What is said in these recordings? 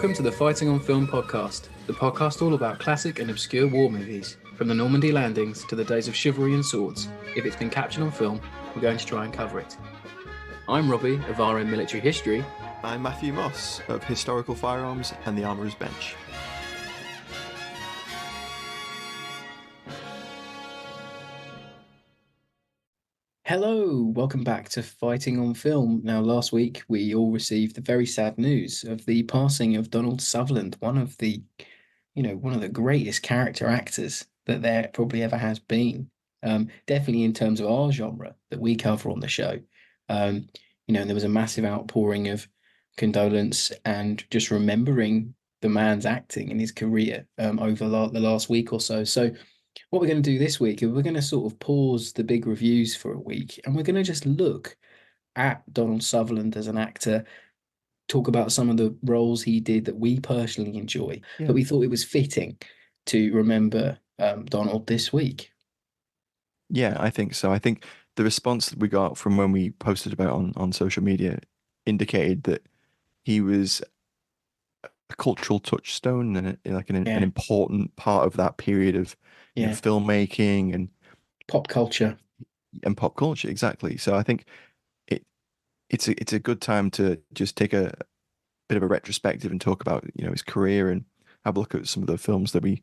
Welcome to the Fighting on Film podcast, the podcast all about classic and obscure war movies, from the Normandy landings to the days of chivalry and swords. If it's been captured on film, we're going to try and cover it. I'm Robbie of RM Military History. I'm Matthew Moss of Historical Firearms and the Armourer's Bench. Hello, welcome back to Fighting on Film. Now, last week we all received the very sad news of the passing of Donald Sutherland, one of the greatest character actors that there probably ever has been. Definitely in terms of our genre that we cover on the show. And there was a massive outpouring of condolence and just remembering the man's acting in his career over the last week or so. So what we're going to do this week is we're going to sort of pause the big reviews for a week and we're going to just look at Donald Sutherland as an actor, talk about some of the roles he did that we personally enjoy, but we thought it was fitting to remember Donald this week. Yeah, I think so. I think the response that we got from when we posted about on social media indicated that he was a cultural touchstone and an important part of that period of filmmaking and pop culture. Exactly. So I think it's a good time to just take a bit of a retrospective and talk about his career and have a look at some of the films that we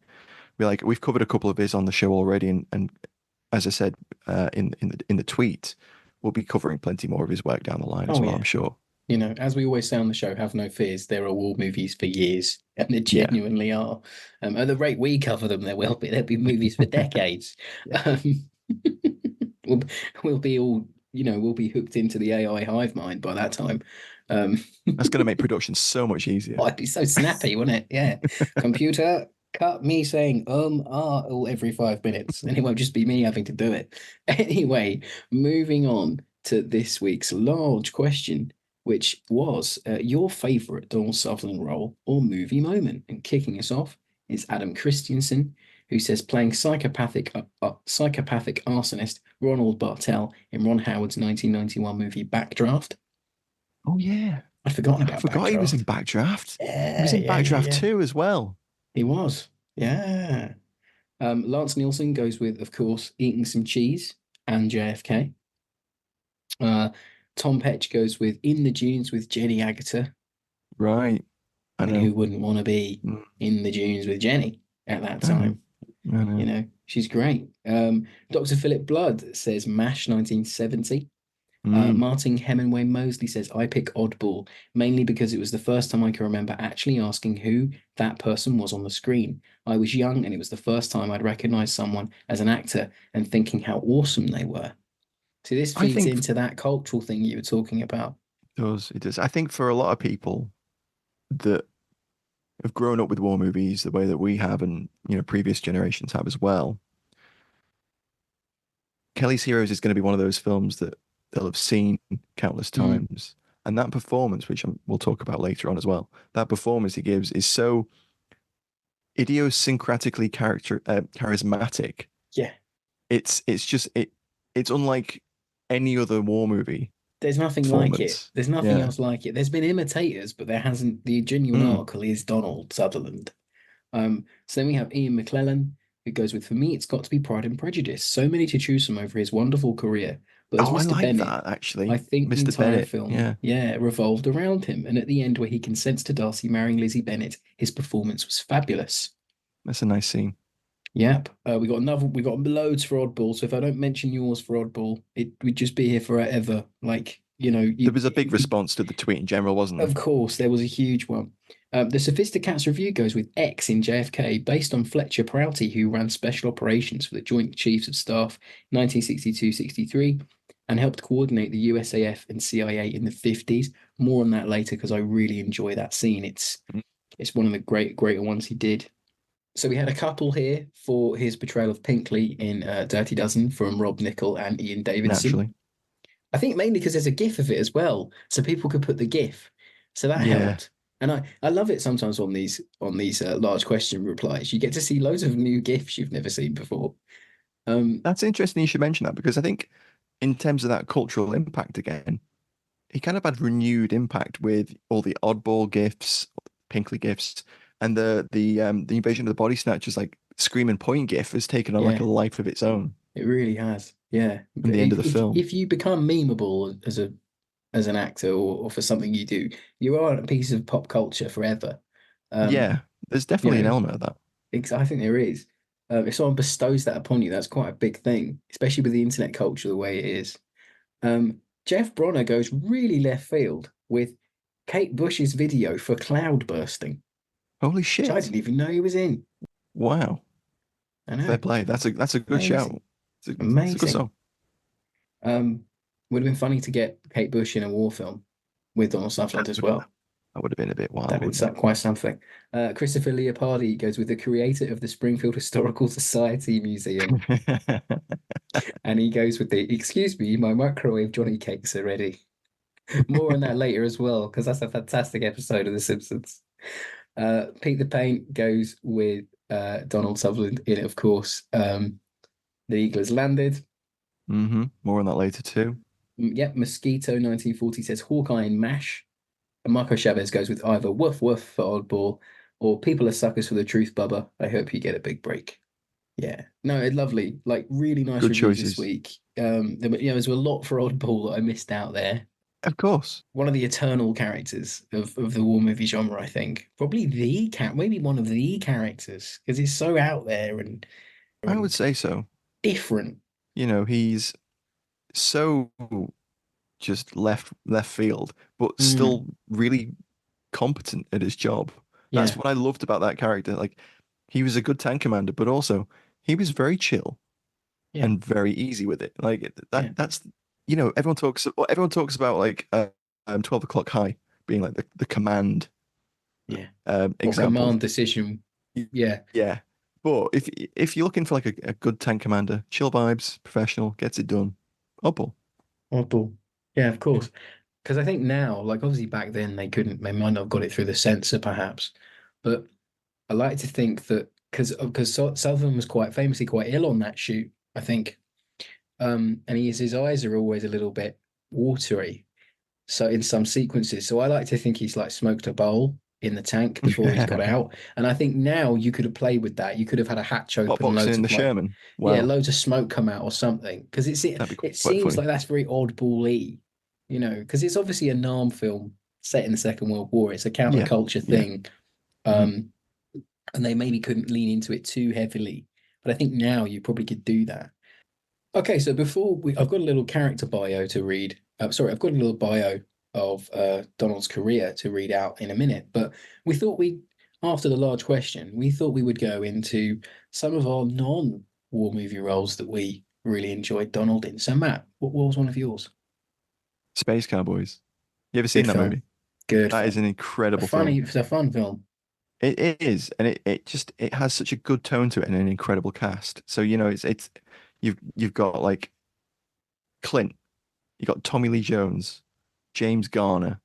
like. We've covered a couple of his on the show already, and as I said in the tweet, we'll be covering plenty more of his work down the line as well. I'm sure. As we always say on the show, have no fears. There are war movies for years, and there genuinely are. At the rate we cover them, there'll be movies for decades. We'll be all, we'll be hooked into the AI hive mind by that time. That's going to make production so much easier. Oh, it'd be so snappy, wouldn't it? Yeah. Computer, cut me saying every 5 minutes, and it won't just be me having to do it. Anyway, moving on to this week's large question, which was your favourite Donald Sutherland role or movie moment. And kicking us off is Adam Christensen, who says playing psychopathic arsonist Ronald Bartell in Ron Howard's 1991 movie Backdraft. Oh, yeah. I'd forgotten about Backdraft. He was in Backdraft. He was in Backdraft 2 as well. He was, yeah. Lance Nielsen goes with, of course, Eating Some Cheese and JFK. Tom Petch goes with In the Dunes with Jenny Agutter. Right. I mean, who wouldn't want to be in the Dunes with Jenny at that time? I know. She's great. Dr. Philip Blood says MASH 1970. Martin Hemingway Mosley says, I pick Oddball, mainly because it was the first time I can remember actually asking who that person was on the screen. I was young and it was the first time I'd recognized someone as an actor and thinking how awesome they were. So this feeds into that cultural thing you were talking about. It does. I think for a lot of people that have grown up with war movies the way that we have and previous generations have as well, Kelly's Heroes is going to be one of those films that they'll have seen countless times. And that performance, which we'll talk about later on as well, that performance he gives is so idiosyncratically charismatic. Yeah. It's unlike any other war movie. There's nothing like it. There's nothing else like it. There's been imitators, but there hasn't. The genuine article is Donald Sutherland. So then we have Ian McClellan, who goes with, for me, it's got to be Pride and Prejudice. So many to choose from over his wonderful career. But as Mr. I like Bennett, that, actually. I think Mr. the entire Bennett, film revolved around him. And at the end, where he consents to Darcy marrying Lizzie Bennet, his performance was fabulous. That's a nice scene. Yep. We got loads for Oddball. So if I don't mention yours for Oddball, we'd just be here forever. There was a big response to the tweet in general, wasn't there? Of course, there was a huge one. The Sophisticats review goes with X in JFK, based on Fletcher Prouty, who ran special operations for the Joint Chiefs of Staff 1962-63 and helped coordinate the USAF and CIA in the 50s. More on that later because I really enjoy that scene. It's one of the greater ones he did. So we had a couple here for his portrayal of Pinkley in Dirty Dozen from Rob Nichol and Ian Davidson. Naturally. I think mainly because there's a GIF of it as well, so people could put the GIF. So that helped. And I love it sometimes on these large question replies. You get to see loads of new GIFs you've never seen before. That's interesting you should mention that, because I think in terms of that cultural impact again, he kind of had renewed impact with all the oddball GIFs, Pinkly gifs, and the invasion of the body snatchers, like screaming point gif, has taken on like Yeah, a life of its own it really has. Yeah, in but the end of the film. if you become memeable as an actor or for something you do, you are a piece of pop culture forever. Um, Yeah, there's you definitely an know, element of that. I think there is. If someone bestows that upon you, that's quite a big thing, especially with the internet culture the way it is. Jeff Bronner goes really left field with Kate Bush's video for cloud bursting, Holy which I shit! didn't even know he was in. Wow, I fair know, play. That's a good shout. amazing, It's a good amazing. song. Um, would have been funny to get Kate Bush in a war film with Donald That Sutherland as would well. that would have been a bit wild, That'd been wouldn't it? quite something. Christopher Leopardi goes with the creator of the Springfield Historical Society Museum, and he goes with the "Excuse me, my microwave Johnny cakes are ready." More on that later as well, because that's a fantastic episode of The Simpsons. Pete the Paint goes with Donald Sutherland in it, of course. The Eagle has landed. More on that later too. Yep, Mosquito 1940 says Hawkeye and MASH. And Marco Chavez goes with either Woof Woof for Oddball or People are Suckers for the Truth, Bubba. I hope you get a big break. Yeah. No, it's lovely. Like really nice Good reviews this choices. week. There's a lot for Oddball that I missed out there. Of course, One of the eternal characters of the war movie genre, I think. Probably the cat, maybe one of the characters, because he's so out there I would and say so. different. He's so just left field, but Mm, still really competent at his job. That's yeah, what I loved about that character. Like he was a good tank commander, but also he was very chill yeah, and very easy with it. Like yeah, that's everyone talks about like 12 o'clock high being like the command yeah. Or example. command decision. Yeah. Yeah. But if you're looking for like a good tank commander, chill vibes, professional, gets it done. Opal. Oddball. Yeah, of course. Because I think now, like obviously back then they might not have got it through the censor perhaps, but I like to think that because Sutherland was quite famously quite ill on that shoot, I think, and his eyes are always a little bit watery. So in some sequences, so I like to think he's like smoked a bowl in the tank before he's got out, and I think now you could have played with that. You could have had a hatch Hot open, boxing loads in the of like Sherman. yeah, Wow, loads of smoke come out or something because that'd be it quite seems funny. like that's very oddball-y, because it's obviously a Nam film set in the Second World War. It's a Yeah, counterculture yeah. thing, hmm um, and they maybe couldn't lean into it too heavily. But I think now you probably could do that. Okay, so I've got a little character bio to read. Sorry, I've got a little bio of Donald's career to read out in a minute. But we thought after the large question, we thought we would go into some of our non-war movie roles that we really enjoyed Donald in. So Matt, what was one of yours? Space Cowboys. You ever seen Good that film. movie? Good That is film. an incredible film. It's a fun film. It is, and it has such a good tone to it and an incredible cast. So it's you've got like Clint, you got Tommy Lee Jones, James Garner,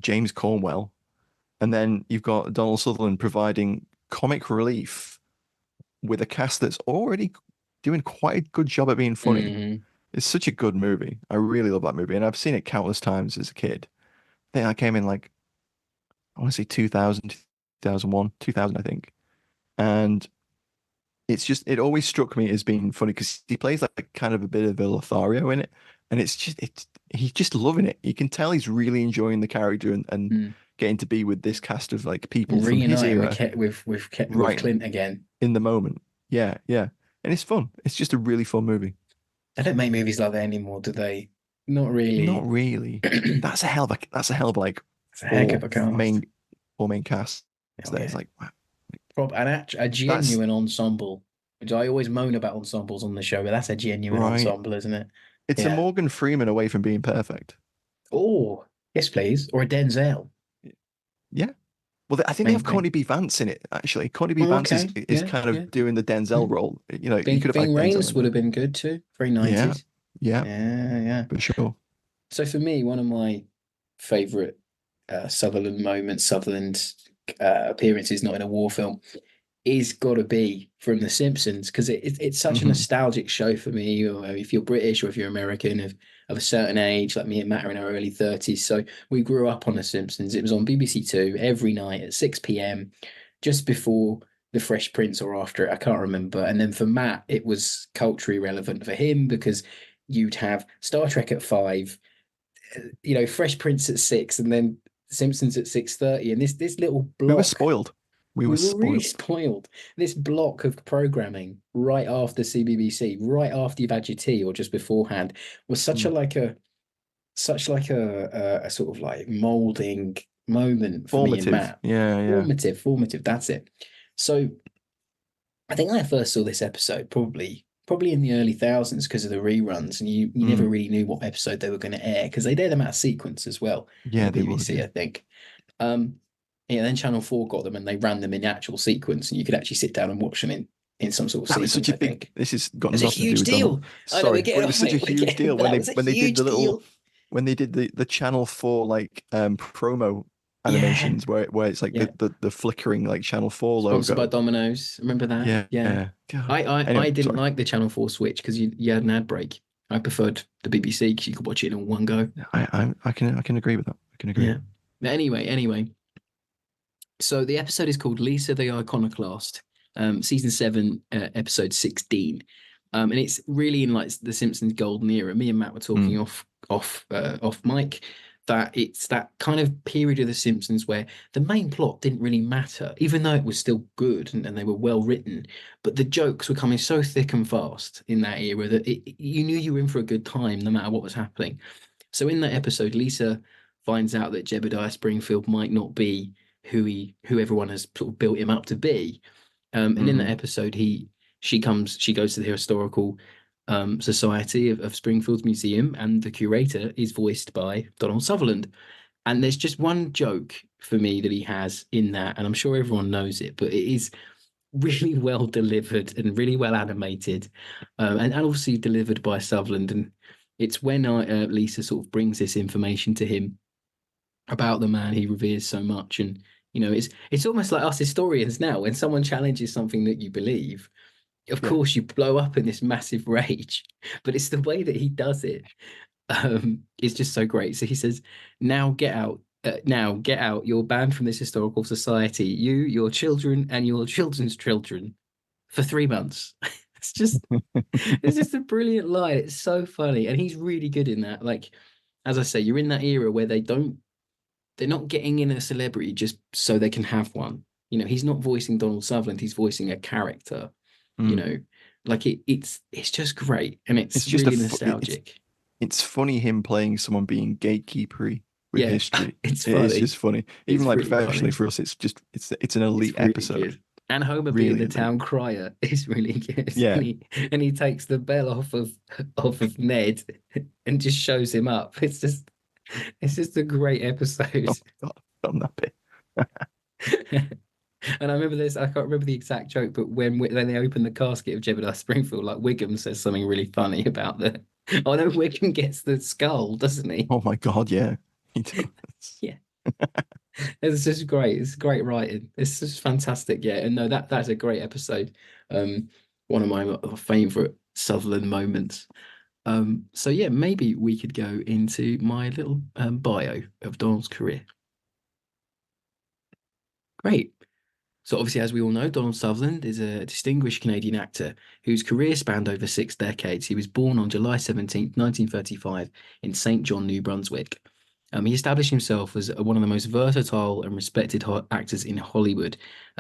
James Cornwell, and then you've got Donald Sutherland providing comic relief with a cast that's already doing quite a good job at being funny. Hmm. It's such a good movie. I really love that movie, and I've seen it countless times as a kid. I think I came in like I want to say 2000, 2001, 2000, I think. And it always struck me as being funny because he plays like kind of a bit of a Lothario in it. And he's just loving it. You can tell he's really enjoying the character and Mm. getting to be with this cast of like people from his Reuniting era with right Clint again. in the moment. Yeah, yeah. And it's fun. It's just a really fun movie. They don't make movies like that anymore, do they? Not Not really. really. That's a hell of like It's a heck of all a cast. main all main cast Oh there. It's yeah, like wow. a That's genuine ensemble, which I always moan about ensembles on the show, but that's a genuine right. ensemble, isn't it? It's a Yeah. Morgan Freeman away from being perfect. Oh, yes, please. Or a Denzel, Yeah. Well, I think they have maybe. Connie B. Vance in it, actually. Connie B. Oh, Vance is okay. is Yeah, kind yeah. of doing the Denzel Mm. role. You could have Ving had Denzel Rhames in would there. have been good too. Very Yeah, 90s. yeah, Yeah, yeah. for sure. So for me, one of my favorite Sutherland moments, Sutherland appearances, not in a war film, is got to be from The Simpsons because it's such a Hmm. nostalgic show for me. Or if you're British or if you're American of a certain age, like me and Matt are in our early 30s. So we grew up on The Simpsons. It was on BBC Two every night at 6 p.m., just before The Fresh Prince or after it. I can't remember. And then for Matt, it was culturally relevant for him because you'd have Star Trek at 5, Fresh Prince at 6, and then Simpsons at 6:30. And this little We were block, spoiled. We were we were really spoiled. spoiled. This block of programming right after CBBC, right after you've had your tea or just beforehand, was Mm. such like a sort of like molding moment for me and Formative. Matt. Yeah, yeah. Formative. That's it. So I think I first saw this episode probably in the early thousands because of the reruns, and you never Mm. really knew what episode they were going to air because they'd air them out of sequence as well on Yeah, the they would, BBC, yeah. I think. Um, yeah, then Channel 4 got them and they ran them in actual sequence, and you could actually sit down and watch them in some sort of That was such sequence, a I big think. this has got It's a nothing to do huge with Donald. deal. I know we're Sorry, but getting it was off, such a mate. We're huge getting, deal but when that they was a when they did huge the little deal. when they did the Channel 4 like promo Yeah, animations where it's like yeah. the flickering like Channel 4 Sponsored by logo. Domino's. Remember that? Yeah, Yeah. yeah. God. I Anyway, didn't sorry. like the Channel 4 switch because you had an ad break. I preferred the BBC because you could watch it in one go. I can agree with that. I can agree. Yeah. But anyway, so the episode is called Lisa the Iconoclast, season 7, episode 16. And it's really in like the Simpsons golden era. Me and Matt were talking Mm, off mic that it's that kind of period of the Simpsons where the main plot didn't really matter, even though it was still good and they were well written. But the jokes were coming so thick and fast in that era that you knew you were in for a good time no matter what was happening. So in that episode, Lisa finds out that Jebediah Springfield might not be who everyone has sort of built him up to be. And in that hmm. episode, she goes to the historical society of Springfield's museum, and the curator is voiced by Donald Sutherland. And there's just one joke for me that he has in that, and I'm sure everyone knows it, but it is really well delivered and really well animated, and obviously delivered by Sutherland. And it's when Lisa sort of brings this information to him about the man he reveres so much. And it's almost like us historians now. When someone challenges something that you believe, of Yeah. course you blow up in this massive rage. But it's the way that he does it. Is just so great. So he says, "Now get out. Now get out. You're banned from this historical society. You, your children, and your children's children for 3 months." It's just it's just a brilliant line. It's so funny, and he's really good in that. Like, as I say, you're in that era where they're not getting in a celebrity just so they can have one. He's not voicing Donald Sutherland, he's voicing a character, you Mm. know, like it's just great and It's it's just a really fu- it's nostalgic. it's funny him playing someone being gatekeepery with Yeah, history. it's It is funny. just funny. Even It's like really professionally funny. for us, it's an elite It's really episode. good. And Homer being Really the elite. town crier is really good. Yeah. And he takes the bell off of Ned and just shows him up. It's just a great Oh episode. my God, on that bit. And I remember this, I can't remember the exact joke, but when they open the casket of Jebediah Springfield, like Wiggum says something really funny about the. Oh no, Wiggum gets the skull, doesn't he? Oh my God, yeah. He does. Yeah, it's just great. It's great writing. It's just fantastic. Yeah, and no, that's a great episode. Um, One of my favorite Sutherland moments. So yeah, maybe we could go into my little bio of Donald's career. Great. So obviously, as we all know, Donald Sutherland is a distinguished Canadian actor whose career spanned over 6 decades. He was born on July 17th, 1935 in Saint John, New Brunswick. He established himself as one of the most versatile and respected actors in Hollywood.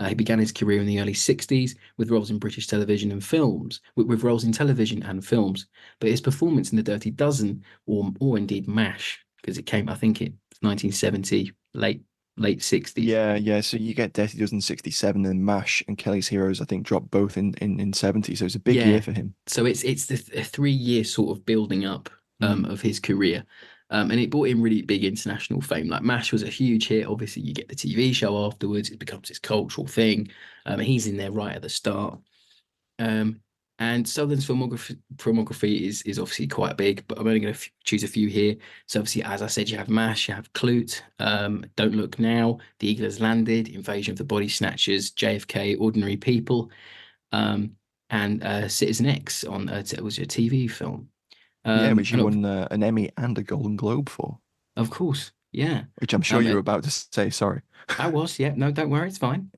He began his career in the early 60s with roles in British television and films, with roles in television and films. But his performance in The Dirty Dozen, or indeed MASH, because it came, I think it's 1970, late 60s. Yeah, yeah. So you get Dirty Dozen 67 and MASH and Kelly's Heroes, I think, dropped both in 70. So it's a big year Yeah. for him. So it's the 3 year sort of building up Mm. of his career. And it brought him really big international fame. Like MASH was a huge hit. Obviously, you get the TV show afterwards. It becomes this cultural thing. He's in there right at the start. Um, And Sutherland's filmography is obviously quite big, but I'm only going to choose a few here. So obviously, as I said, you have MASH, you have Clute, Don't Look Now, The Eagle Has Landed, Invasion of the Body Snatchers, JFK, Ordinary People, um, and Citizen X on it was a TV film. Yeah, which he And won an Emmy and a Golden Globe for, of course, yeah. which I'm sure Um, you were about to say. Sorry. I was, yeah. No, don't worry, it's fine.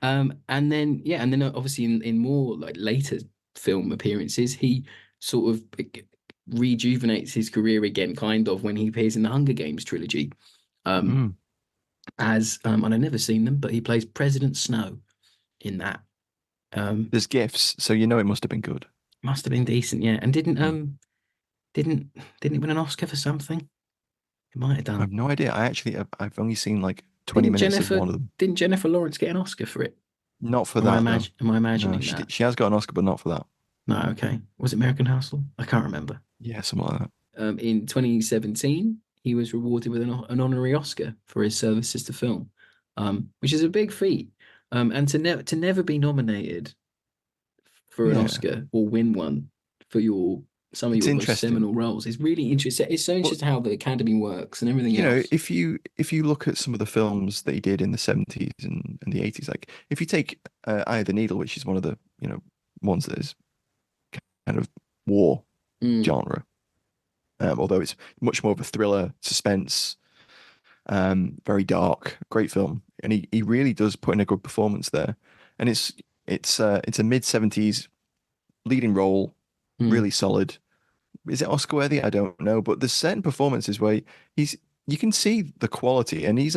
And then yeah, and then obviously in more like later film appearances, he sort of rejuvenates his career again, kind of when he appears in the Hunger Games trilogy. Um, Mm. and I've never seen them, but he plays President Snow in that. Um, There's gifts, so you know it must have been good. must have been decent, yeah. And Mm. didn't didn't he win an Oscar for something? He might have I have done. no idea. I've only seen like 20 Didn't minutes of Jennifer one of them. didn't Jennifer Lawrence get an Oscar for it? Not for Or that, no. am I No, imagining that? she has got an Oscar, but not for that. No, okay. Was it American Hustle? I can't remember. Yeah, something like that. In 2017, he was rewarded with an honorary Oscar for his services to film, which is a big feat. And to never be nominated for an Yeah, Oscar or win one for your some of it's your most interesting. seminal roles is really interesting. It's so Well, interesting how the Academy works and everything you know, else. if you look at some of the films that he did in the 70s and the 80s, like if you take Eye of the Needle, which is one of the, ones that is kind of war Mm, genre, although it's much more of a thriller, suspense, very dark, great film, and he really does put in a good performance there, and it's a mid 70s leading role, mm. really solid. Is it Oscar worthy? I don't know, but there's certain performances where he's you can see the quality, and he's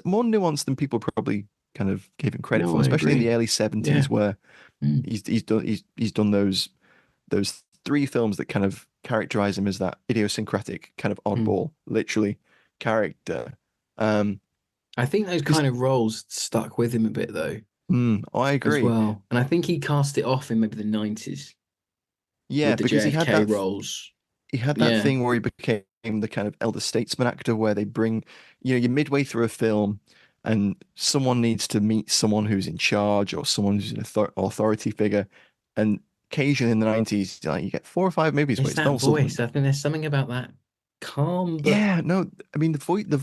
more nuanced than people probably kind of gave him credit No, for, I especially in agree. the early Yeah. 70s where Mm. he's done those three films that kind of characterize him as that idiosyncratic kind of Mm. oddball, literally character. Um, I think those because kind of roles stuck with him a bit though, I as agree. well. And I think he cast it off in maybe the 90s Yeah, with the because JFK roles. he had that Yeah. thing where he became the kind of elder statesman actor where they bring, you're midway through a film and someone needs to meet someone who's in charge or someone who's an authority figure. And occasionally in the 90s, like, you get four or five movies where It's it's that Donald voice. Sutherland. I think there's something about that calm, but Yeah, no, I mean yeah, the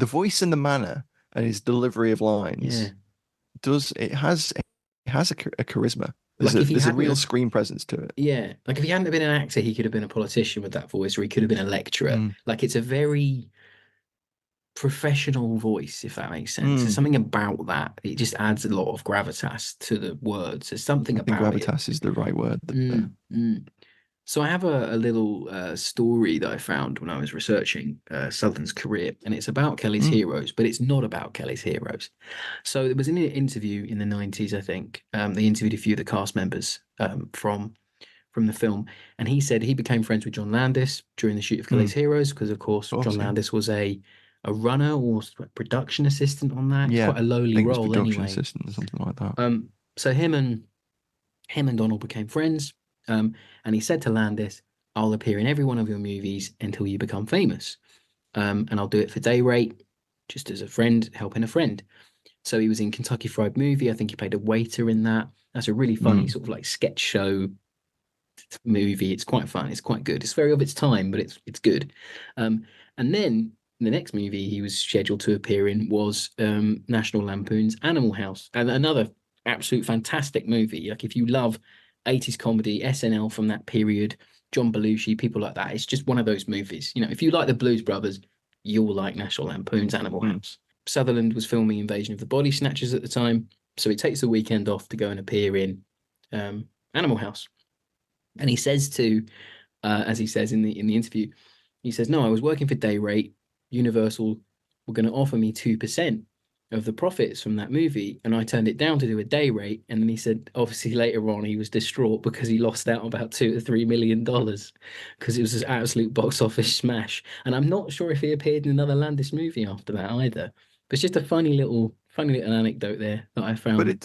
voice and the manner and his delivery of yeah. lines does it has a charisma. Like if he There's a hadn't real have, screen presence to it. yeah, like if he hadn't have been an actor, he could have been a politician with that voice, or he could have been a lecturer. Mm, Like it's a very professional voice, if that makes sense. There's mm. something about that. It just adds a lot of gravitas to the words. There's something I think about it. gravitas is the right word there. Mm. So I have a little story that I found when I was researching Sutherland's career, and it's about Kelly's Mm, Heroes, but it's not about Kelly's Heroes. So there was an interview in the 90s, I think. They interviewed a few of the cast members from the film, and he said he became friends with John Landis during the shoot of mm. Kelly's Heroes because, of Of course, John course, yeah. Landis was a runner or production assistant on that. It's Yeah, quite a I lowly think it was role production anyway. assistant or something like that. So him and Donald became friends. And he said to Landis, I'll appear in every one of your movies until you become famous. And I'll do it for day rate, just as a friend, helping a friend. So he was in Kentucky Fried Movie. I think he played a waiter in that. That's a really funny Mm, sort of like sketch show movie. It's quite fun. It's quite good. It's very of its time, but it's good. Um, and then the next movie he was scheduled to appear in was National Lampoon's Animal House, and another absolute fantastic movie. Like if you love 80s comedy, SNL from that period, John Belushi, people like that, it's just one of those movies. You know, if you like the Blues Brothers, you'll like National Lampoon's Animal mm. House. Sutherland was filming Invasion of the Body Snatchers at the time, so he takes the weekend off to go and appear in Animal House. And he says to, as he says in the interview, he says, "No, I was working for day rate. Universal were going to offer me 2% of the profits from that movie, and I turned it down to do a day rate." And then he said, obviously later on, he was distraught because he lost out about $2 to $3 million because it was an absolute box office smash. And I'm not sure if he appeared in another Landis movie after that either. But it's just a funny little anecdote there that I But found. it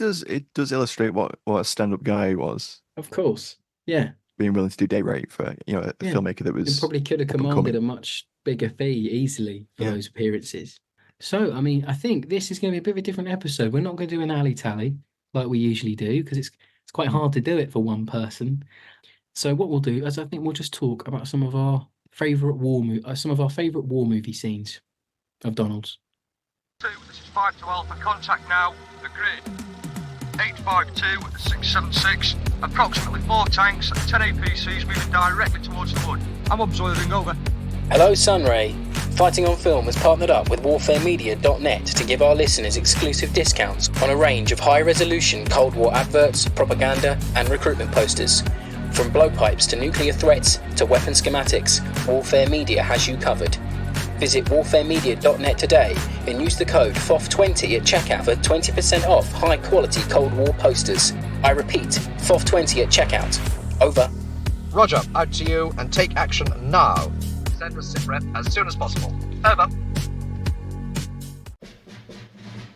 does illustrate what a stand-up guy was, Of course, yeah. being willing to do day rate for, a Yeah, filmmaker that and was probably could have up and commanded coming. a much bigger fee easily for Yeah. those appearances. So, I mean, I think this is going to be a bit of a different episode. We're not going to do an alley tally like we usually do because it's It's quite hard to do it for one person. So what we'll do is I think we'll just talk about some of our favorite war movie scenes of Donald's. This is 5 to Alpha. Contact now. Agreed. 852-676. Approximately 4 tanks and 10 APCs moving directly towards the wood. I'm observing, over. Hello, Sunray. Fighting on Film has partnered up with warfaremedia.net to give our listeners exclusive discounts on a range of high-resolution Cold War adverts, propaganda, and recruitment posters. From blowpipes to nuclear threats to weapon schematics, Warfare Media has you covered. Visit warfaremedia.net today and use the code FOF20 at checkout for 20% off high-quality Cold War posters. I repeat, FOF20 at checkout. Over. Roger, out to you and take action now. Send us SITREP as soon as possible. Over.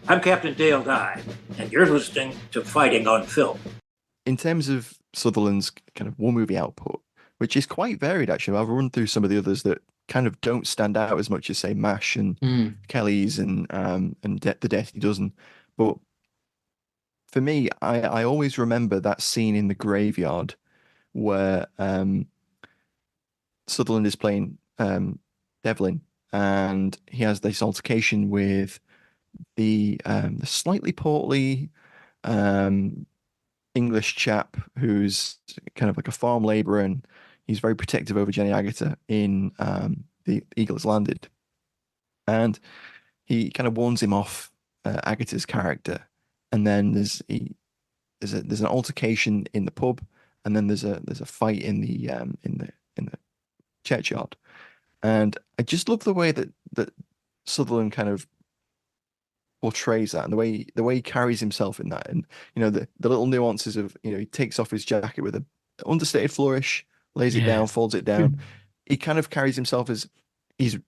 I'm Captain Dale Dye, and you're listening to Fighting on Film. In terms of Sutherland's kind of war movie output, which is quite varied, actually, I'll run through some of the others that kind of don't stand out as much as, say, MASH and Kelly's and The Death Dozen. But for me, I always remember that scene in the graveyard where Sutherland is playing Devlin, and he has this altercation with the slightly portly English chap who's kind of like a farm labourer, and he's very protective over Jenny Agutter in The Eagle Has Landed. And he kind of warns him off Agutter's character, and then there's an altercation in the pub, and then there's a fight in the churchyard. And I just love the way that Sutherland kind of portrays that, and the way he carries himself in that, and the little nuances of, he takes off his jacket with an understated flourish, lays it down, folds it down. He kind of carries himself as he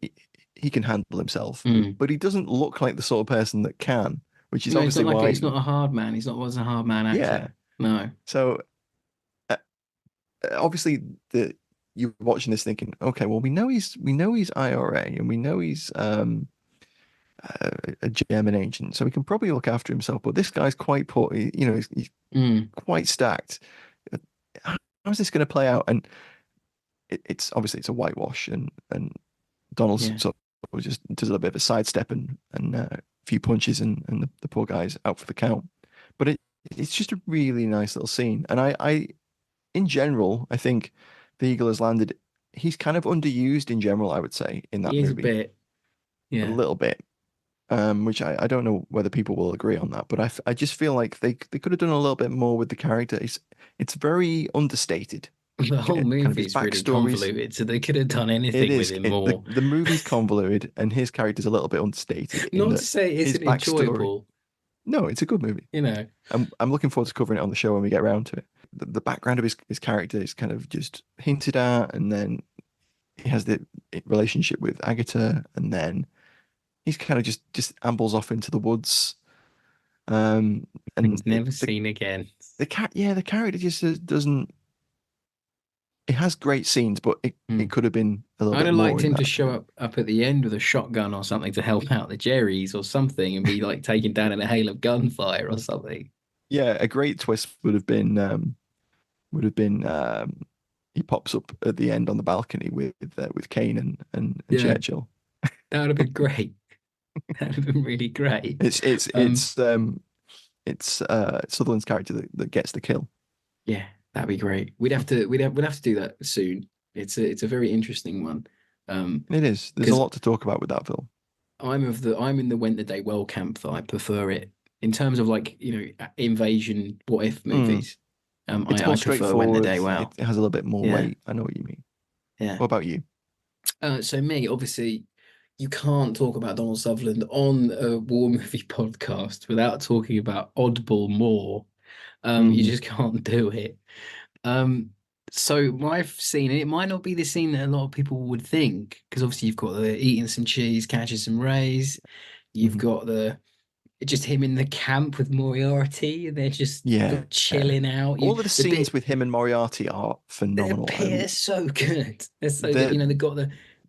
can handle himself, but he doesn't look like the sort of person that can, which is obviously why he's not a hard man. Wasn't a hard man actor. Yeah. No. So obviously you're watching this thinking, okay, well, we know he's IRA, and we know he's a German agent, so he can probably look after himself. But this guy's quite poor. He's quite stacked. How's this going to play out? And it's obviously it's a whitewash, and Donald sort of just does a little bit of a sidestep and a few punches, and the poor guy's out for the count. But it's just a really nice little scene, and I in general, I think The Eagle Has Landed. He's kind of underused in general, I would say, in that movie. A bit, a little bit, which I don't know whether people will agree on that, but I just feel like they could have done a little bit more with the character. It's very understated. The whole movie is really convoluted, so they could have done anything with him more. The movie's convoluted, and his character's a little bit understated. Not to say it isn't enjoyable. No, it's a good movie. I'm looking forward to covering it on the show when we get around to it. The background of his character is kind of just hinted at, and then he has the relationship with Agutter, and then he's kind of just ambles off into the woods. And he's never seen again. The character just doesn't. It has great scenes, but it could have been a little bit more. I'd have liked him to show up at the end with a shotgun or something to help out the Jerrys or something, and be like taken down in a hail of gunfire or something. Yeah, a great twist would have been he pops up at the end on the balcony with Kane and Churchill. That would have been great. That would have been really great. It's Sutherland's character that gets the kill. Yeah, that'd be great. We'd have to do that soon. It's a very interesting one. It is. There's a lot to talk about with that film. I'm in the Went the Day Well camp that I prefer it in terms of invasion what if movies. It's I more prefer Went the Day Well. It has a little bit more weight. I know what you mean. Yeah. What about you? So me, obviously, you can't talk about Donald Sutherland on a war movie podcast without talking about Oddball more. You just can't do it. So my scene, and it might not be the scene that a lot of people would think, because obviously you've got the eating some cheese, catching some rays. You've got just him in the camp with Moriarty, and they're just chilling out. All of the scenes with him and Moriarty are phenomenal. They're so good. They're so good. They've got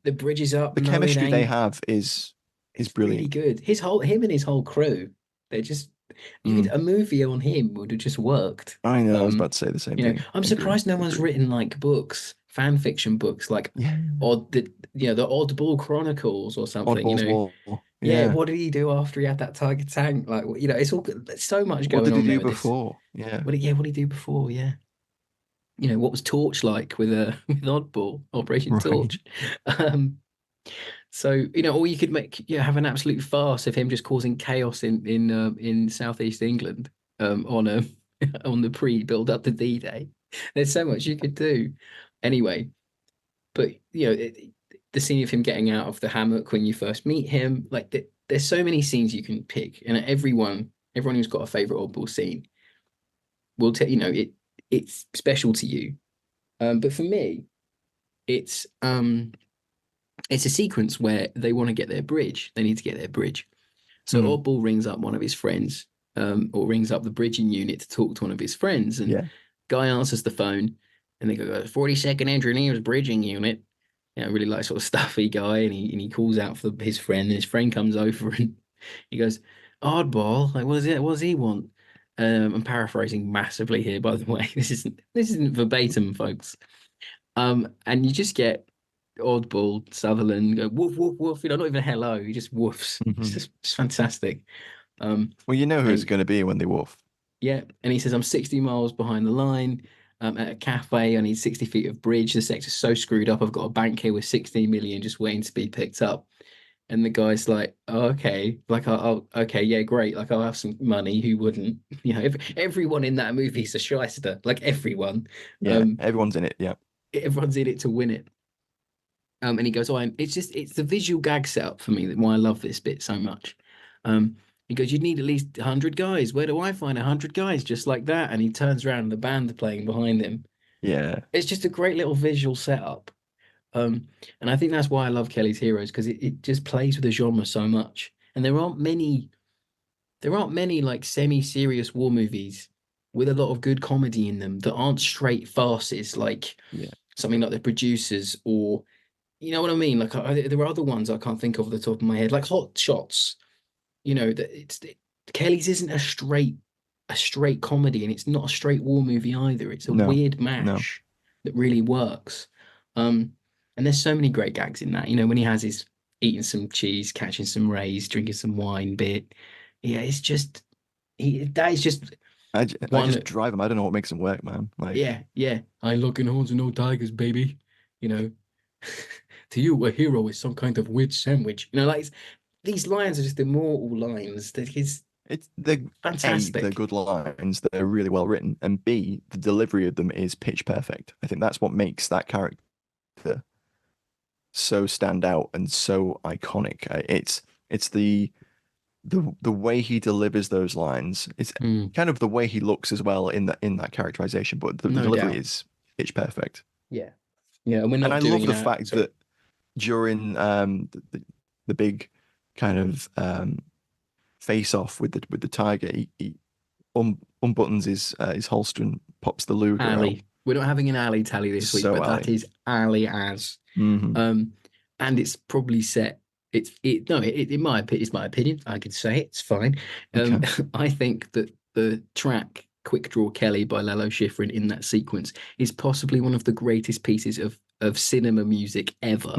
the bridges up. The chemistry they have is brilliant. Really good. Him and his whole crew, they're just a movie on him would have just worked. I know. I was about to say the same thing. I'm surprised no one's written like books, fan fiction books, like Yeah. the Oddball Chronicles or something. Oddball's Wall. Yeah, Yeah. what did he do after he had that tiger tank? Like, it's all good. There's so much What going did he on there do with this. before? Yeah. What did he do before? Yeah. What was Torch like with with Oddball, Operation Right. Torch? So, or you could have an absolute farce of him just causing chaos in southeast England, on on the pre-build up to D-Day. There's so much you could do. Anyway, but the scene of him getting out of the hammock when you first meet him, like there's so many scenes you can pick, and everyone who's got a favorite Oddball scene will tell it's special to you. But for me, it's a sequence where they want to get their bridge. They need to get their bridge. So Oddball rings up one of his friends, or rings up the bridging unit to talk to one of his friends, and guy answers the phone, and they go, 42nd Engineers Bridging Unit. Really like sort of stuffy guy, and he calls out for his friend, and his friend comes over and he goes, Oddball, like, what does he want? I'm paraphrasing massively here, by the way. This isn't verbatim, folks. And you just get Oddball Sutherland go woof woof woof. Not even a hello. He just woofs. It's just fantastic. Well, you know who it's going to be when they woof. Yeah, and he says, I'm 60 miles behind the line. At a cafe, I need 60 feet of bridge. The sector's so screwed up. I've got a bank here with 16 million just waiting to be picked up. And the guy's like, oh, okay, like, okay, yeah, great. Like, I'll have some money. Who wouldn't? Everyone in that movie is a shyster. Like, everyone. Yeah, everyone's in it. Yeah, everyone's in it to win it. And he goes, it's the visual gag setup for me why I love this bit so much. He goes, you'd need at least 100 guys. Where do I find 100 guys just like that? And he turns around and the band are playing behind him. Yeah. It's just a great little visual setup. And I think that's why I love Kelly's Heroes, because it just plays with the genre so much. And there aren't many like semi-serious war movies with a lot of good comedy in them that aren't straight farces, like something like The Producers, or you know what I mean? Like there are other ones I can't think of off the top of my head, like Hot Shots. Kelly's isn't a straight comedy, and it's not a straight war movie either. It's a weird mash that really works. And there's so many great gags in that. When he has his eating some cheese, catching some rays, drinking some wine bit. Yeah, it's just that is just. I just drive him. I don't know what makes him work, man. Like, yeah. I look in horns and no tigers, baby. To you, a hero is some kind of weird sandwich. Like these lines are just immortal lines. They're fantastic. A, they're good lines. They're really well written, and B, the delivery of them is pitch perfect. I think that's what makes that character so stand out and so iconic. It's the way he delivers those lines. It's kind of the way he looks as well in that characterization, but the delivery is pitch perfect. Yeah, and I love the fact that during the big kind of face off with the tiger, he unbuttons his holster and pops the Luger out. We're not having an alley tally this week, but that is alley as. And it's probably set. In my opinion, I could say it's fine. I think that the track "Quick Draw Kelly" by Lalo Schifrin in that sequence is possibly one of the greatest pieces of cinema music ever.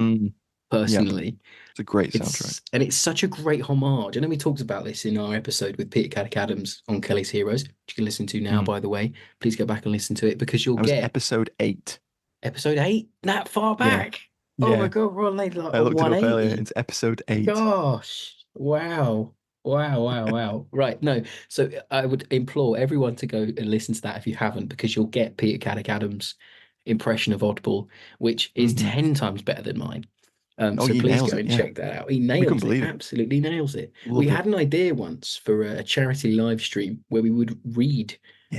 Personally, it's a great soundtrack, and it's such a great homage. I know we talked about this in our episode with Peter Caddick Adams on Kelly's Heroes, which you can listen to now. By the way, please go back and listen to it, because you'll get episode 8. Episode 8, that far back. Yeah. Oh my god, we're on like I looked it up earlier. It's episode 8. Gosh, wow. Right, no. So I would implore everyone to go and listen to that if you haven't, because you'll get Peter Caddick Adams' impression of Oddball, which is 10 times better than mine. So please go and check that out. He nails it. Absolutely nails it. We had an idea once for a charity live stream where we would read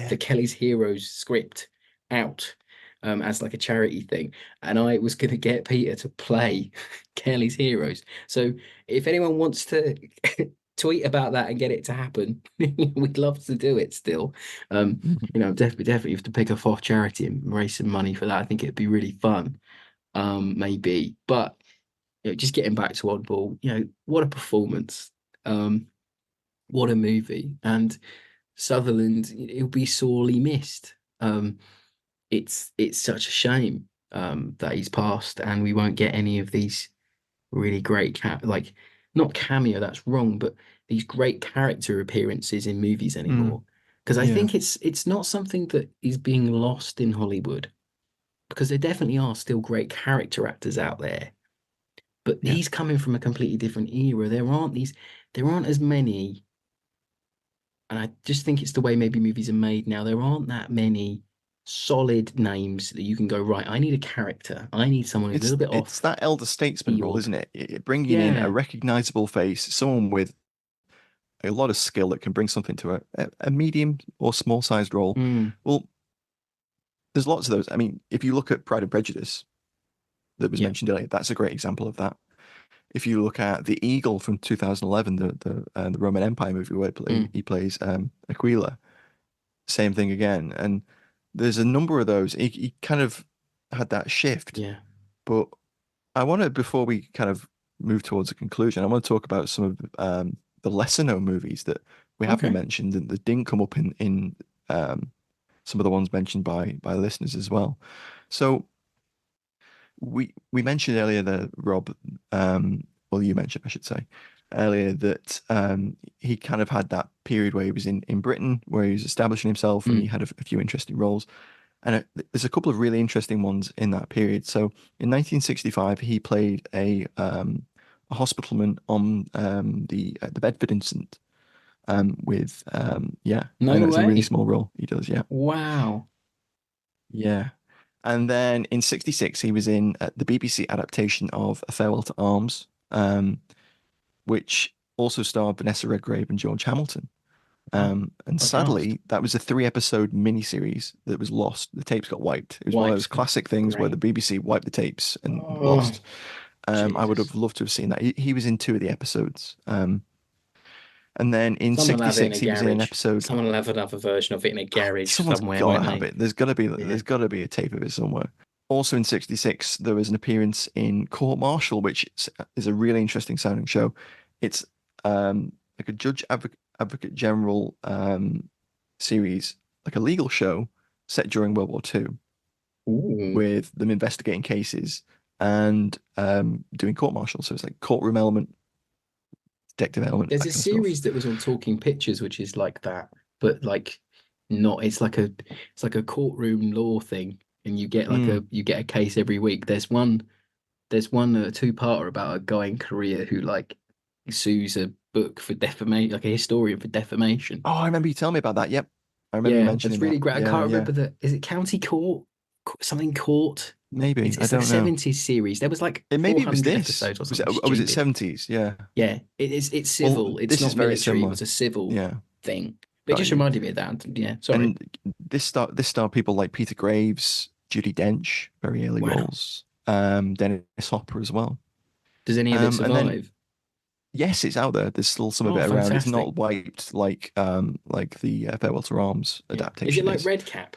the Kelly's Heroes script out as like a charity thing, and I was going to get Peter to play Kelly's Heroes. So if anyone wants to tweet about that and get it to happen, we'd love to do it still. Definitely have to pick a fourth charity and raise some money for that. I think it'd be really fun. Maybe, but just getting back to Oddball, what a performance. what a movie. And Sutherland, he'll be sorely missed. It's such a shame that he's passed, and we won't get any of these really great like not cameo, that's wrong, but these great character appearances in movies Mm, anymore. Because I yeah, think it's not something that is being lost in Hollywood, because there definitely are still great character actors out there. But yeah. he's coming from a completely different era. There aren't as many, and I just think it's the way maybe movies are made now. There aren't that many solid names that you can go, right, I need a character. I need someone who's a little bit It's off that elder statesman role, field. isn't it? Bringing in a Yeah. recognizable face, someone with a lot of skill that can bring something to a medium or small sized role. Mm. Well, there's lots of those. I mean, if you look at Pride and Prejudice that was Yeah. mentioned earlier, that's a great example of that. If you look at The Eagle from 2011, the Roman Empire movie where Mm. he plays Aquila, same thing again. And there's a number of those. He kind of had that shift. Yeah. But I want to, before we kind of move towards a conclusion, I want to talk about some of the lesser known movies that we haven't Okay. mentioned and that didn't come up in some of the ones mentioned by listeners as well. So we mentioned earlier that Rob, well, you mentioned, I should say, earlier that he kind of had that period where he was in Britain, where he was establishing himself and he Mm. had a few interesting roles. And there's a couple of really interesting ones in that period. So in 1965, he played a hospitalman on the Bedford incident. With yeah, No and it's a really way. small role he does. Yeah, Wow. yeah. And then in '66, he was in the BBC adaptation of A Farewell to Arms, which also starred Vanessa Redgrave and George Hamilton. Wow. And What a cast. sadly, that was a 3 episode miniseries that was lost. The tapes got wiped. It was one of those Wiped. classic things where the Great. BBC wiped the tapes and Oh, lost. I would Jesus. have loved to have seen that. He was in 2 of the episodes. And then in Someone will have it in '66, a he was in an garage. episode. Someone will have another version of it in a garage Someone's somewhere, got to won't have they? it. Yeah. There's got to be a tape of it somewhere. Also in '66, there was an appearance in Court Martial, which is a really interesting sounding show. It's like a advocate general series, like a legal show set during World War II, Ooh. with them investigating cases and doing court martial. So it's like courtroom element, detective element, There's that a kind of stuff. series that was on Talking Pictures, which is like that, but like not. It's like a courtroom law thing, and you get like Mm. you get a case every week. There's one two-parter about a guy in Korea who like sues a book for defamation, like a historian for defamation. Oh, I remember you telling me about that. Yep. I remember you Yeah, mentioning that's that. really great. I Yeah, can't yeah. remember is it County Court? Something Court? Maybe. I It's like a don't know. 70s series. There was like Maybe it was 400 this. episodes or Was it, something or was it stupid. '70s? Yeah. Yeah, it's Well, civil. It's this is not very military. It similar. was a civil Yeah, thing. But it got just you. reminded me of that. Yeah, sorry. And this star people like Peter Graves, Judi Dench, very early Wow. roles. Dennis Hopper as well. Does any of it And then survive? yes, it's out there. There's still some of Oh, it around. It's fantastic. not wiped like the Farewell to Arms Yeah. Is it adaptation like is. Red Cap?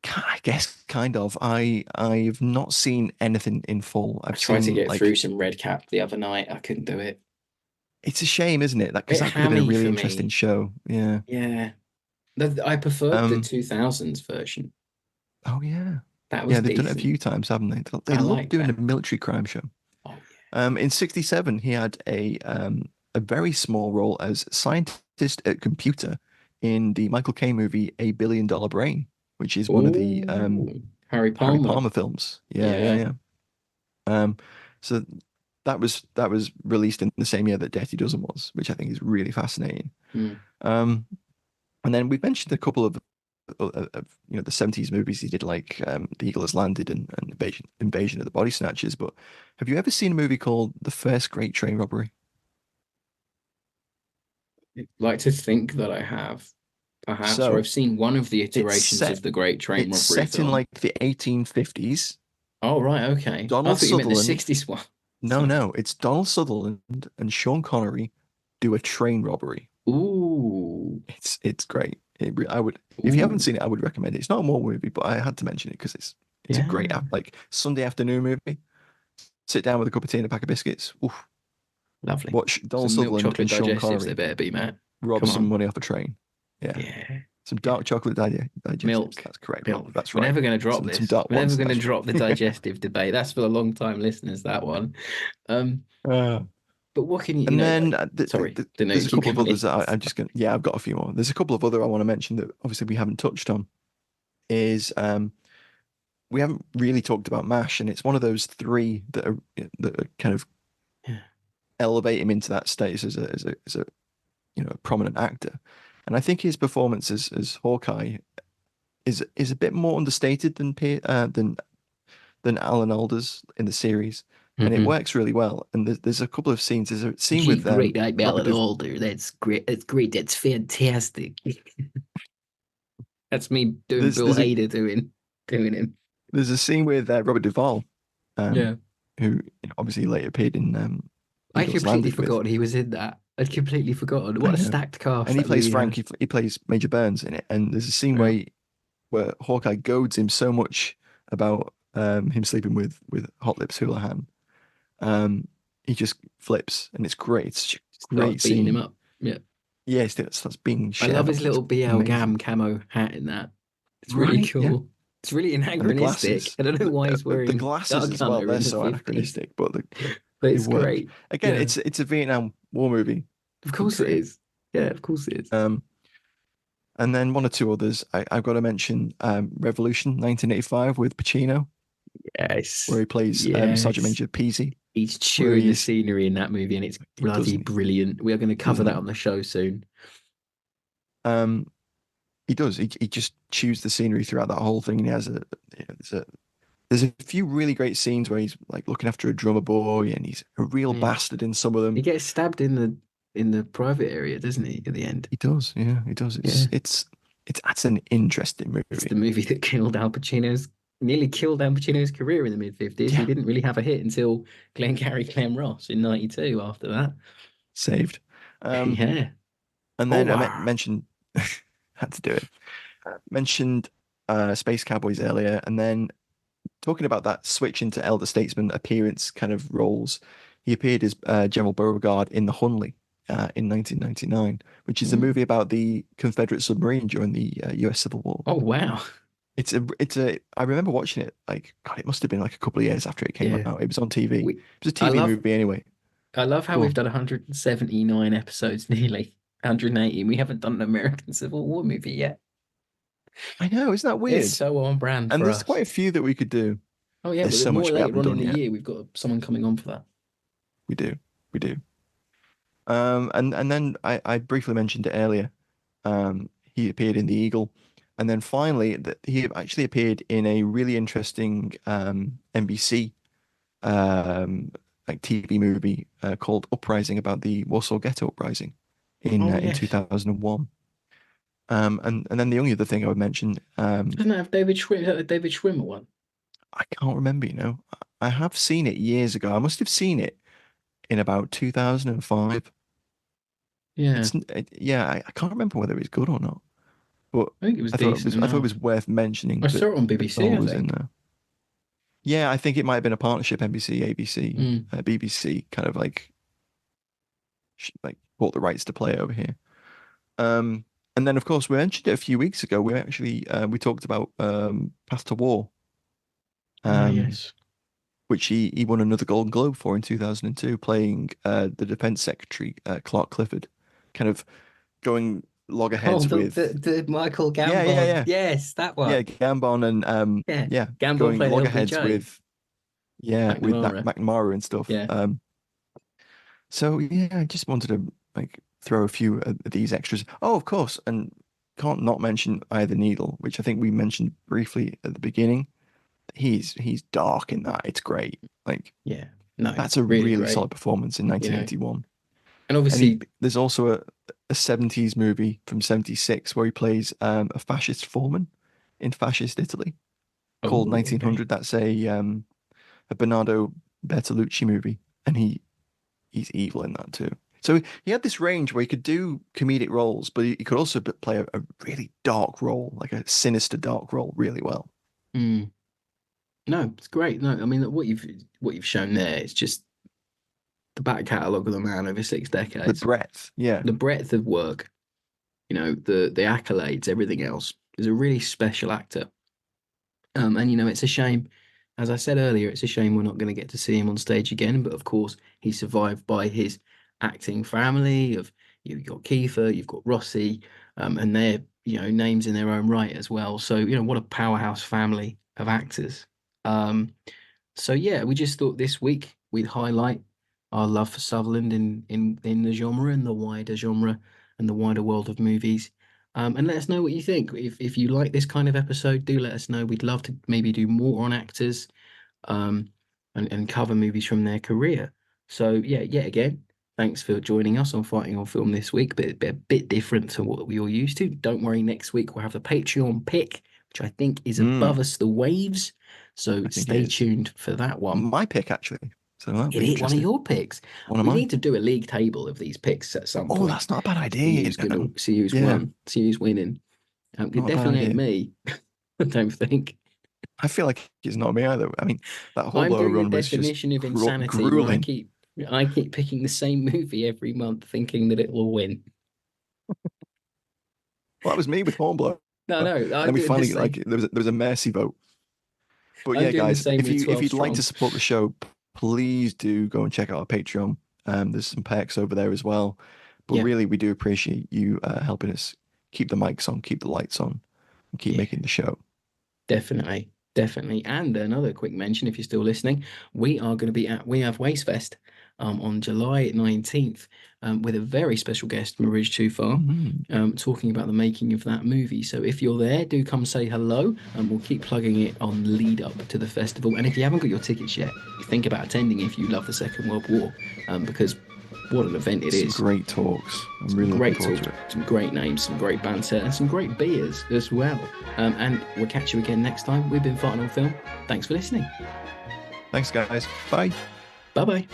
I guess kind of. I've not seen anything in full. I I've tried to seen get through like some Red Cap the other night. I couldn't do it. it's a shame, isn't it? That because Bit that could have been a hammy really for interesting me. show. Yeah. Yeah. I preferred the Um. 2000s version. Oh yeah. That was Yeah, they've done it a decent. few times, haven't they? They I love like doing a that. military crime show. Oh, In '67, he had a very small role as scientist at computer in the Michael Caine movie A Billion Dollar Brain, which is yeah. one of the Oh, Harry Harry Palmer. Palmer films. Yeah, yeah, Yeah. yeah. So that was released in the same year that Dirty Dozen was, which I think is really fascinating. Mm. Um, and then we've mentioned a couple of the '70s movies he did, like The Eagle Has Landed and Invasion of the Body Snatchers. But have you ever seen a movie called The First Great Train Robbery? I'd like to think that I have, perhaps, or So I've seen one of the it's iterations set of the Great Train it's Robbery set in film. like the 1850s. Oh, right, okay. I Donald thought you meant the Sutherland. 60s one. No, Sorry. no, it's Donald Sutherland and Sean Connery do a train robbery. Ooh, It's great. I would, if you haven't ooh, seen it, I would recommend it. It's not a war movie, but I had to mention it because it's a great yeah. like Sunday afternoon movie. Sit down with a cup of tea and a pack of biscuits. Oof, Lovely. Watch Donald Some milk Sutherland chocolate and Sean digestives, they Connery better be, Matt. rob Come some on. money off a train. Yeah. Yeah. Some dark chocolate digestives. Milk. That's correct, Rob. Milk. That's We're right. never going to drop Some this. dark We're never ones. going to That's drop the digestive debate. That's for the long time listeners, that one. uh, But what can you and know? then Sorry, didn't know there's you a keep couple of going. others that I'm just going to, yeah, I've got a few more. There's a couple of other I want to mention that obviously we haven't touched on is we haven't really talked about MASH, and it's one of those three that are kind of Yeah. elevate him into that status as a a prominent actor. And I think his performance as Hawkeye is a bit more understated than Alan Alda's in the series, and it Mm-hmm. works really well. And there's a couple of scenes. There's a scene Gee, with great night, Robert Ballad Alder. That's great. That's great. That's fantastic. That's me doing there's Bill there's a Hader doing him. there's a scene with Robert Duvall, Yeah. who obviously later appeared in I Eagles completely Landed with. forgot he was in that. I'd completely forgotten. I What a know. stacked cast And he that plays movie Frank. has. He plays Major Burns in it. And there's a scene Yeah. where Hawkeye goads him so much about him sleeping with Hot Lips Houlihan. He just flips, and it's great. It's such a Starts great beating him scene. up. Yeah. Yeah, it starts being I shit love out. his It's little BL amazing. Gam camo hat in that. It's really Right? Yeah. cool. It's really And the anachronistic. glasses. I don't know why he's The wearing glasses Dark as well. Hunter They're in the so 50s, anachronistic, but but they it's work. great. Again, Yeah, it's a Vietnam War movie. of course it Great. is. Yeah, of course it is. And then one or two others. I've got to mention Revolution 1985 with Pacino, where Yes, he plays Sergeant yes. Major Peasy, He's where chewing the scenery in that movie, and it's bloody doesn't he? brilliant. We are going to cover Doesn't that he? on the show soon. Um, he does. He just chews the scenery throughout that whole thing. And he has there's a few really great scenes where he's like looking after a drummer boy, and he's a real Yeah. bastard in some of He them. gets stabbed in the private area, doesn't he? At the end. He does. Yeah, he does. Yeah. It's that's an interesting It's the movie. movie that nearly killed Al Pacino's career in the mid-50s. He Yeah, didn't really have a hit until Glengarry Glen Ross in 92 after that. saved. Yeah. And then Over. mentioned had to do it. Mentioned Space Cowboys earlier, and then talking about that switch into elder statesman appearance kind of roles, he appeared as General Beauregard in The Hunley in 1999, which is a movie about the Confederate submarine during the U.S. Civil War. Oh, wow. I remember watching it like, God, it must have been like a couple of years after it came Yeah. out. It was on TV. We, It was a I TV love movie anyway. I love how Go we've on. done 179 episodes nearly. 180, and we haven't done an American Civil War movie yet. I know, isn't that It's weird? so on brand And for there's us. quite a few that we could do. Oh yeah, but There's there's so more much we later haven't on in done the yet. year. We've got someone coming on for that. We do. We do. And then I briefly mentioned it earlier. He appeared in The Eagle, and then finally he actually appeared in a really interesting NBC like TV movie called Uprising, about the Warsaw Ghetto Uprising in Oh in yes. 2001. And then the only other thing I would mention, Doesn't that have David Schwimmer? Is that the David Schwimmer one? I can't remember. I have seen it years ago. I must have seen it in about 2005. Yeah, Yeah, I can't remember whether it was good or not, but I think it was I thought decent I thought it enough. was worth mentioning I that saw it on the BBC, Thor I was in think. there. Yeah, I think it might have been a partnership, NBC, ABC, Mm. BBC, kind of like bought the rights to play over here. And then of course we mentioned it a few weeks ago. We actually we talked about Path to War, Ah, yes. which he won another Golden Globe for in 2002, playing the Defense Secretary Clark Clifford, kind of going Oh, loggerheads with the Michael yeah, Gambon. Yes, that yeah, one. Gambon and Yeah. yeah, Gambon going played loggerheads LBJ. with McNamara. McNamara and stuff. Yeah. So yeah, I just wanted to like throw a few of these extras. Oh, of course, and can't not mention Eye of the Needle, which I think we mentioned briefly at the beginning. He's dark in that. It's great. Like Yeah. No, that's a really really great. solid performance in 1981. And obviously, There's also a 70s movie from 76 where he plays a fascist foreman in fascist Italy called oh, okay. 1900. That's a Bernardo Bertolucci movie, and he's evil in that too. So he had this range where he could do comedic roles, but he could also play a really dark role, like a sinister dark role, really well. Mm. No, it's great. No, I mean what you've shown there, it's just the back catalogue of the man over 6 The decades, breadth, yeah. the breadth of work, the accolades, everything else. Is a really special actor. And it's a shame, as I said earlier, it's a shame we're not going to get to see him on stage again. But of course, he's survived by his acting family. You've got Kiefer, you've got Rossi, and they're names in their own right as well. So what a powerhouse family of actors. So yeah, we just thought this week we'd highlight our love for Sutherland in the genre and the wider genre and the wider world of movies. And let us know what you think. If you like this kind of episode, do let us know. We'd love to maybe do more on actors, um, and cover movies from their career. So yeah, yet again, thanks for joining us on Fighting on Film this week. But a bit different to what we all used to. Don't worry, next week we'll have the Patreon pick, which I think is above us the waves. So stay tuned for that one. My pick, actually. So that'll be It is one of your picks. One of We mine. need to do a league table of these picks at some point. Oh, that's not a bad idea. See who's won. See who's winning. It definitely ain't me. I don't think. I feel like it's not me either. I mean, that whole I'm doing run the was just definition of insanity. grueling. I keep picking the same movie every month, thinking that it will win. Well, that was me with Hornblower. No. And we finally there was a mercy vote. But yeah, guys, if you'd like to support the show, please do go and check out our Patreon. There's some perks over there as well. But really, we do appreciate you helping us keep the mics on, keep the lights on, and keep making the show. Definitely. And another quick mention, if you're still listening, we are going to be at We Have Waste Fest on July 19th with a very special guest, Marij Tufar, talking about the making of that movie. So if you're there, do come say hello, and we'll keep plugging it on lead up to the festival. And if you haven't got your tickets yet, think about attending if you love the Second World War, because what an event it is. Some great talks. I'm really looking forward to it. Some great names, some great banter, and some great beers as well. And we'll catch you again next time. We've been Fighting on Film. Thanks for listening. Thanks, guys. Bye. Bye-bye.